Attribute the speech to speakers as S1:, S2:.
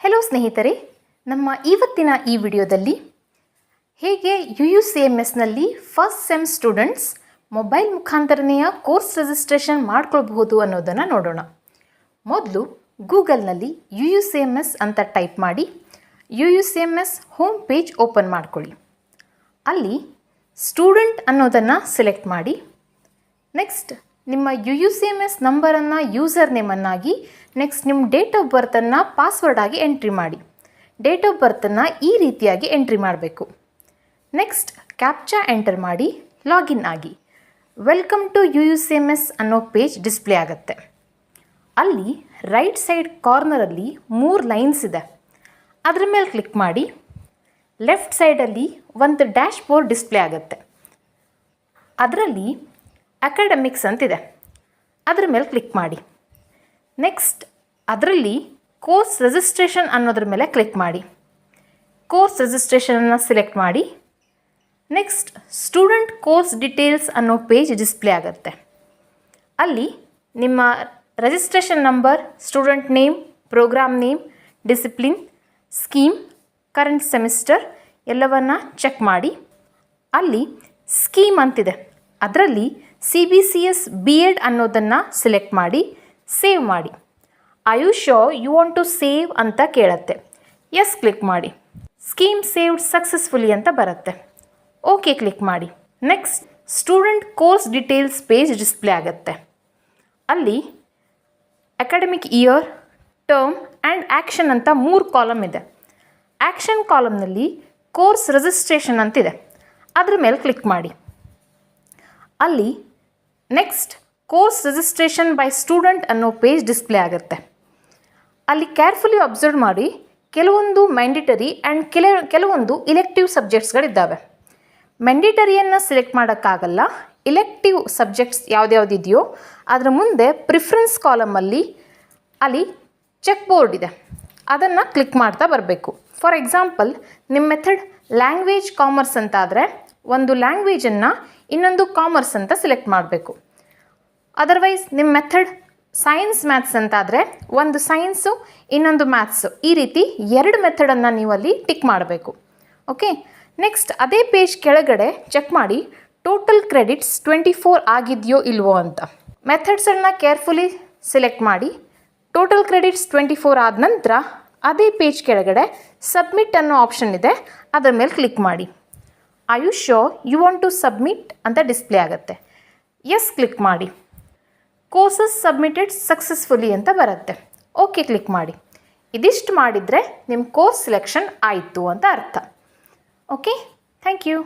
S1: Hello ಸ್ನೇಹಿತರೆ, ನಮ್ಮ ಇವತ್ತಿನ ಈ ವಿಡಿಯೋದಲ್ಲಿ ಹೇಗೆ UUCMSನಲ್ಲಿ ಫಸ್ಟ್ ಸೆಮ್ ಸ್ಟೂಡೆಂಟ್ಸ್ ಮೊಬೈಲ್ ಮುಖಾಂತರನೆಯ ಕೋರ್ಸ್ ರಿಜಿಸ್ಟ್ರೇಷನ್ ಮಾಡ್ಕೊಳ್ಬಹುದು ಅನ್ನೋದನ್ನು ನೋಡೋಣ. ಮೊದಲು ಗೂಗಲ್ನಲ್ಲಿ UUCMS ಅಂತ ಟೈಪ್ ಮಾಡಿ UUCMS ಹೋಮ್ ಪೇಜ್ ಓಪನ್ ಮಾಡ್ಕೊಳ್ಳಿ. ಅಲ್ಲಿ ಸ್ಟೂಡೆಂಟ್ ಅನ್ನೋದನ್ನು ಸೆಲೆಕ್ಟ್ ಮಾಡಿ. ನೆಕ್ಸ್ಟ್ ನಿಮ್ಮ UUCMS ನಂಬರನ್ನು ಯೂಸರ್ ನೇಮನ್ನಾಗಿ, ನೆಕ್ಸ್ಟ್ ನಿಮ್ಮ ಡೇಟ್ ಆಫ್ ಬರ್ತನ್ನು ಪಾಸ್ವರ್ಡ್ ಆಗಿ ಎಂಟ್ರಿ ಮಾಡಿ. ಡೇಟ್ ಆಫ್ ಬರ್ತನ್ನು ಈ ರೀತಿಯಾಗಿ ಎಂಟ್ರಿ ಮಾಡಬೇಕು. ನೆಕ್ಸ್ಟ್ ಕ್ಯಾಪ್ಚಾ ಎಂಟರ್ ಮಾಡಿ ಲಾಗಿನ್ ಆಗಿ. ವೆಲ್ಕಮ್ ಟು UUCMS ಅನ್ನೋ ಪೇಜ್ ಡಿಸ್ಪ್ಲೇ ಆಗುತ್ತೆ. ಅಲ್ಲಿ ರೈಟ್ ಸೈಡ್ ಕಾರ್ನರಲ್ಲಿ 3 ಲೈನ್ಸ್ ಇದೆ. ಅದರ ಮೇಲೆ ಕ್ಲಿಕ್ ಮಾಡಿ. ಲೆಫ್ಟ್ ಸೈಡಲ್ಲಿ ಒಂದು ಡ್ಯಾಶ್ ಬೋರ್ಡ್ ಡಿಸ್ಪ್ಲೇ ಆಗುತ್ತೆ. ಅದರಲ್ಲಿ ಅಕಾಡೆಮಿಕ್ಸ್ ಅಂತಿದೆ. ಅದರ ಮೇಲೆ ಕ್ಲಿಕ್ ಮಾಡಿ. ನೆಕ್ಸ್ಟ್ ಅದರಲ್ಲಿ ಕೋರ್ಸ್ ರಿಜಿಸ್ಟ್ರೇಷನ್ ಅನ್ನೋದ್ರ ಮೇಲೆ ಕ್ಲಿಕ್ ಮಾಡಿ. ಕೋರ್ಸ್ ರಿಜಿಸ್ಟ್ರೇಷನನ್ನು ಸೆಲೆಕ್ಟ್ ಮಾಡಿ. ನೆಕ್ಸ್ಟ್ ಸ್ಟೂಡೆಂಟ್ ಕೋರ್ಸ್ ಡೀಟೇಲ್ಸ್ ಅನ್ನೋ ಪೇಜ್ ಡಿಸ್ಪ್ಲೇ ಆಗುತ್ತೆ. ಅಲ್ಲಿ ನಿಮ್ಮ registration number, student name, programme name, discipline, scheme, current semester ಎಲ್ಲವನ್ನು ಚೆಕ್ ಮಾಡಿ. ಅಲ್ಲಿ ಸ್ಕೀಮ್ ಅಂತಿದೆ. ಅದರಲ್ಲಿ CBCS B.Ed ಅನ್ನೋದನ್ನು ಸೆಲೆಕ್ಟ್ ಮಾಡಿ ಸೇವ್ ಮಾಡಿ. Are you sure you want to save ಅಂತ ಕೇಳುತ್ತೆ. ಎಸ್ ಕ್ಲಿಕ್ ಮಾಡಿ. ಸ್ಕೀಮ್ ಸೇವ್ಡ್ ಸಕ್ಸಸ್ಫುಲಿ ಅಂತ ಬರುತ್ತೆ. ಓಕೆ ಕ್ಲಿಕ್ ಮಾಡಿ. Next student course details page display ಆಗುತ್ತೆ. ಅಲ್ಲಿ academic year, term and action ಅಂತ 3 ಕಾಲಮ್ ಇದೆ. ಆ್ಯಕ್ಷನ್ ಕಾಲಮ್ನಲ್ಲಿ ಕೋರ್ಸ್ ರಿಜಿಸ್ಟ್ರೇಷನ್ ಅಂತಿದೆ. ಅದ್ರ ಮೇಲೆ ಕ್ಲಿಕ್ ಮಾಡಿ. ಅಲ್ಲಿ next course registration by student ಅನ್ನೋ ಪೇಜ್ ಡಿಸ್ಪ್ಲೇ ಆಗುತ್ತೆ. ಅಲ್ಲಿ ಕೇರ್ಫುಲಿ ಅಬ್ಸರ್ವ್ ಮಾಡಿ. ಕೆಲವೊಂದು ಮ್ಯಾಂಡೇಟರಿ ಆ್ಯಂಡ್ ಕೆಲವೊಂದು ಇಲೆಕ್ಟಿವ್ ಸಬ್ಜೆಕ್ಟ್ಸ್ಗಳಿದ್ದಾವೆ. ಮ್ಯಾಂಡೇಟರಿಯನ್ನು ಸೆಲೆಕ್ಟ್ ಮಾಡೋಕ್ಕಾಗಲ್ಲ. ಇಲೆಕ್ಟಿವ್ ಸಬ್ಜೆಕ್ಟ್ಸ್ ಯಾವುದ್ಯಾವುದಿದೆಯೋ ಅದರ ಮುಂದೆ ಪ್ರಿಫರೆನ್ಸ್ ಕಾಲಮಲ್ಲಿ ಅಲ್ಲಿ ಚೆಕ್ ಬೋರ್ಡ್ ಇದೆ. ಅದನ್ನು ಕ್ಲಿಕ್ ಮಾಡ್ತಾ ಬರಬೇಕು. ಫಾರ್ ಎಕ್ಸಾಂಪಲ್, ನಿಮ್ಮ ಮೆಥಡ್ ಲ್ಯಾಂಗ್ವೇಜ್ ಕಾಮರ್ಸ್ ಅಂತ ಆದರೆ ಒಂದು ಲ್ಯಾಂಗ್ವೇಜನ್ನು ಇನ್ನೊಂದು ಕಾಮರ್ಸ್ ಅಂತ ಸೆಲೆಕ್ಟ್ ಮಾಡಬೇಕು. ಅದರ್ವೈಸ್ ನಿಮ್ಮ ಮೆಥಡ್ ಸೈನ್ಸ್ ಮ್ಯಾಥ್ಸ್ ಅಂತ ಆದರೆ ಒಂದು ಸೈನ್ಸು ಇನ್ನೊಂದು ಮ್ಯಾಥ್ಸು, ಈ ರೀತಿ 2 ಮೆಥಡನ್ನು ನೀವು ಅಲ್ಲಿ ಟಿಕ್ ಮಾಡಬೇಕು. ಓಕೆ, ನೆಕ್ಸ್ಟ್ ಅದೇ ಪೇಜ್ ಕೆಳಗಡೆ ಚೆಕ್ ಮಾಡಿ ಟೋಟಲ್ ಕ್ರೆಡಿಟ್ಸ್ 24 ಆಗಿದೆಯೋ ಇಲ್ವೋ ಅಂತ. ಮೆಥಡ್ಸನ್ನು ಕೇರ್ಫುಲಿ ಸೆಲೆಕ್ಟ್ ಮಾಡಿ. ಟೋಟಲ್ ಕ್ರೆಡಿಟ್ಸ್ 24 ಆದ ನಂತರ ಅದೇ ಪೇಜ್ ಕೆಳಗಡೆ ಸಬ್ಮಿಟ್ ಅನ್ನೋ ಆಪ್ಷನ್ ಇದೆ. ಅದರ ಮೇಲೆ ಕ್ಲಿಕ್ ಮಾಡಿ. Are you sure you want to submit ಅಂತ ಡಿಸ್ಪ್ಲೇ ಆಗುತ್ತೆ. ಎಸ್ ಕ್ಲಿಕ್ ಮಾಡಿ. ಕೋರ್ಸಸ್ ಸಬ್ಮಿಟೆಡ್ ಸಕ್ಸಸ್ಫುಲಿ ಅಂತ ಬರುತ್ತೆ. ಓಕೆ ಕ್ಲಿಕ್ ಮಾಡಿ. ಇದಿಷ್ಟು ಮಾಡಿದರೆ ನಿಮ್ಮ ಕೋರ್ಸ್ ಸೆಲೆಕ್ಷನ್ ಆಯಿತು ಅಂತ ಅರ್ಥ. Okay, thank you.